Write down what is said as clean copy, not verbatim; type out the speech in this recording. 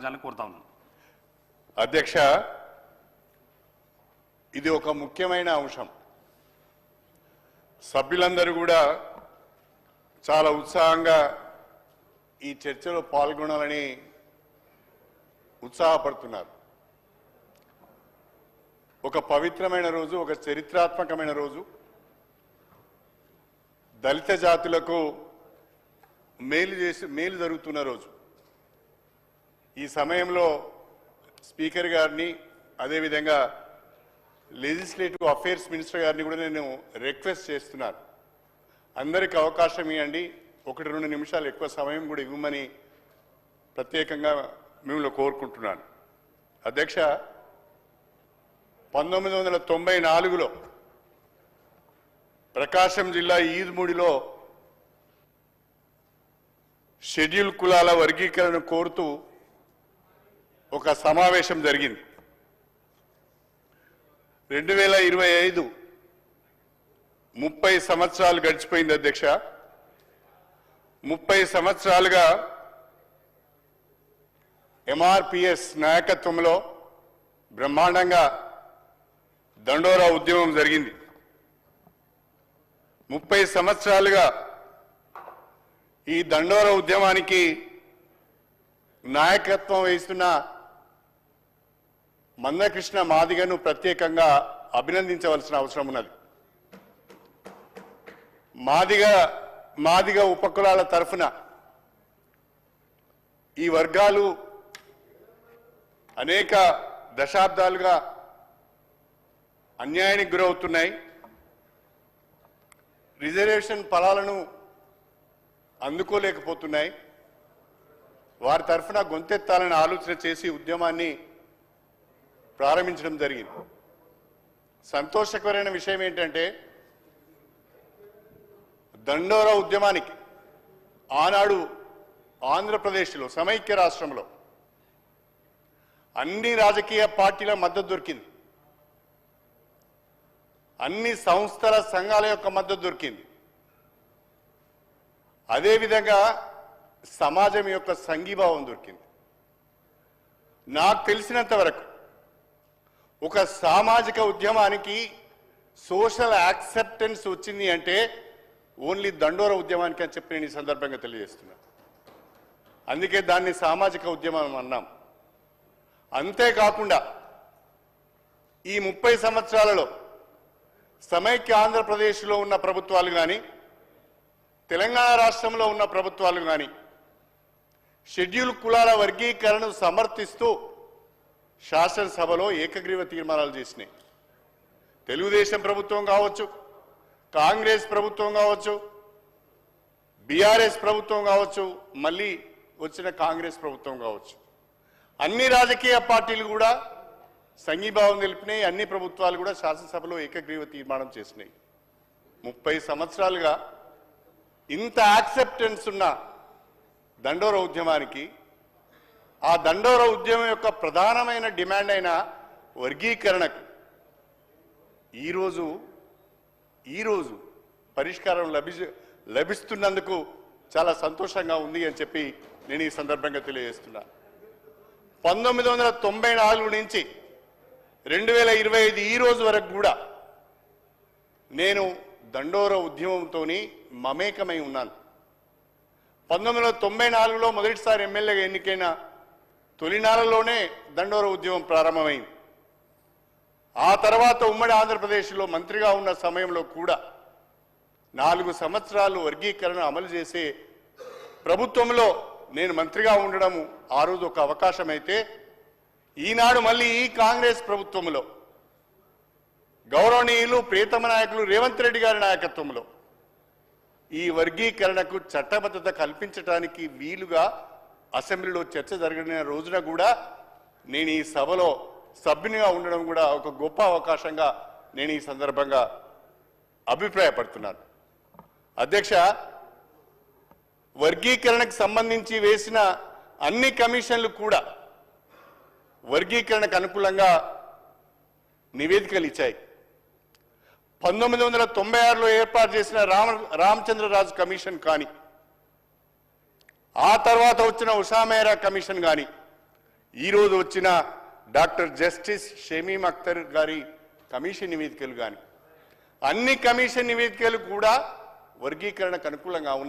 కోరుతా ఉన్నాను. అధ్యక్ష, ఇది ఒక ముఖ్యమైన అంశం. సభ్యులందరూ కూడా చాలా ఉత్సాహంగా ఈ చర్చలో పాల్గొనాలని ఉత్సాహపడుతున్నారు. ఒక పవిత్రమైన రోజు, ఒక చరిత్రాత్మకమైన రోజు, దళిత జాతులకు మేలు జరుగుతున్న రోజు. ఈ సమయంలో స్పీకర్ గారిని, అదేవిధంగా లెజిస్లేటివ్ అఫేర్స్ మినిస్టర్ గారిని కూడా నేను రిక్వెస్ట్ చేస్తున్నాను, అందరికి అవకాశం ఇవ్వండి, 1-2 నిమిషాలు ఎక్కువ సమయం కూడా ఇవ్వమని ప్రత్యేకంగా మిమ్మల్ని కోరుకుంటున్నాను. అధ్యక్ష, 1994లో ప్రకాశం జిల్లా ఈదుమూడిలో షెడ్యూల్ కులాల వర్గీకరణ కోరుతూ ఒక సమావేశం జరిగింది. 2025 30 సంవత్సరాలు గడిచిపోయింది అధ్యక్ష. 30 సంవత్సరాలుగా ఎంఆర్పిఎస్ నాయకత్వంలో బ్రహ్మాండంగా దండోరా ఉద్యమం జరిగింది. 30 సంవత్సరాలుగా ఈ దండోరా ఉద్యమానికి నాయకత్వం వహిస్తున్న మందకృష్ణ మాదిగను ప్రత్యేకంగా అభినందించవలసిన అవసరం ఉన్నది. మాదిగ ఉపకులాల తరఫున ఈ వర్గాలు అనేక దశాబ్దాలుగా అన్యాయానికి గురవుతున్నాయి. రిజర్వేషన్ ఫలాలను అందుకోలేకపోతున్నాయి. వారి తరఫున గొంతెత్తాలని ఆలోచన చేసి ఉద్యమాన్ని ప్రారంభించడం జరిగింది. సంతోషకరమైన విషయం ఏంటంటే, దండోరా ఉద్యమానికి ఆనాడు ఆంధ్రప్రదేశ్లో సమైక్య రాష్ట్రంలో అన్ని రాజకీయ పార్టీల మద్దతు దొరికింది, అన్ని సంస్థల సంఘాల యొక్క మద్దతు దొరికింది. అదేవిధంగా సమాజం యొక్క సంఘీభావం దొరికింది. నాకు తెలిసినంత వరకు ఒక సామాజిక ఉద్యమానికి సోషల్ యాక్సెప్టెన్స్ వచ్చింది అంటే ఓన్లీ దండోరా ఉద్యమానికి అని చెప్పి నేను ఈ సందర్భంగా తెలియజేస్తున్నాను. అందుకే దాన్ని సామాజిక ఉద్యమం అన్నాం. అంతేకాకుండా ఈ 30 సంవత్సరాలలో సమైక్య ఆంధ్రప్రదేశ్లో ఉన్న ప్రభుత్వాలు కానీ, తెలంగాణ రాష్ట్రంలో ఉన్న ప్రభుత్వాలు కానీ షెడ్యూల్ కులాల వర్గీకరణను సమర్థిస్తూ శాసనసభలో ఏకగ్రీవ తీర్మానాలు చేసినాయి. తెలుగుదేశం ప్రభుత్వం కావచ్చు, కాంగ్రెస్ ప్రభుత్వం కావచ్చు, బీఆర్ఎస్ ప్రభుత్వం కావచ్చు, మళ్ళీ వచ్చిన కాంగ్రెస్ ప్రభుత్వం కావచ్చు, అన్ని రాజకీయ పార్టీలు కూడా సంఘీభావం తెలిపినాయి. అన్ని ప్రభుత్వాలు కూడా శాసనసభలో ఏకగ్రీవ తీర్మానం చేసినాయి. 30 సంవత్సరాలుగా ఇంత యాక్సెప్టెన్స్ ఉన్న దండోరా ఉద్యమానికి, ఆ దండోరా ఉద్యమం యొక్క ప్రధానమైన డిమాండ్ అయిన వర్గీకరణకు ఈరోజు పరిష్కారం లభిస్తున్నందుకు చాలా సంతోషంగా ఉంది అని చెప్పి నేను ఈ సందర్భంగా తెలియజేస్తున్నా. 1994 నుంచి 2025 ఈ రోజు వరకు కూడా నేను దండోరా ఉద్యమంతో మమేకమై ఉన్నాను. 1994లో మొదటిసారి ఎమ్మెల్యేగా ఎన్నికైన తొలినాళ్లలోనే దండోరా ఉద్యమం ప్రారంభమైంది. ఆ తర్వాత ఉమ్మడి ఆంధ్రప్రదేశ్లో మంత్రిగా ఉన్న సమయంలో కూడా 4 సంవత్సరాలు వర్గీకరణ అమలు చేసే ప్రభుత్వంలో నేను మంత్రిగా ఉండడం ఆ రోజు ఒక అవకాశం అయితే, ఈనాడు మళ్ళీ ఈ కాంగ్రెస్ ప్రభుత్వంలో గౌరవనీయులు ప్రియతమ నాయకులు రేవంత్ రెడ్డి గారి నాయకత్వంలో ఈ వర్గీకరణకు చట్టబద్ధత కల్పించడానికి వీలుగా అసెంబ్లీలో చర్చ జరిగిన రోజున కూడా నేను ఈ సభలో సభ్యునిగా ఉండడం కూడా ఒక గొప్ప అవకాశంగా నేను ఈ సందర్భంగా అభిప్రాయపడుతున్నాను. అధ్యక్ష, వర్గీకరణకు సంబంధించి వేసిన అన్ని కమిషన్లు కూడా వర్గీకరణకు అనుకూలంగా నివేదికలు ఇచ్చాయి. 1996లో ఏర్పాటు చేసిన రామచంద్రరాజు కమిషన్ కానీ, ఆ తర్వాత వచ్చిన ఉషా మెహ్రా కమిషన్ కానీ ఈరోజు వచ్చిన డాక్టర్ జస్టిస్ షమీమ్ అఖ్తర్ గారి కమిషన్ నివేదికలు కానీ అన్ని కమిషన్ నివేదికలు కూడా వర్గీకరణకు అనుకూలంగా ఉన్నాయి.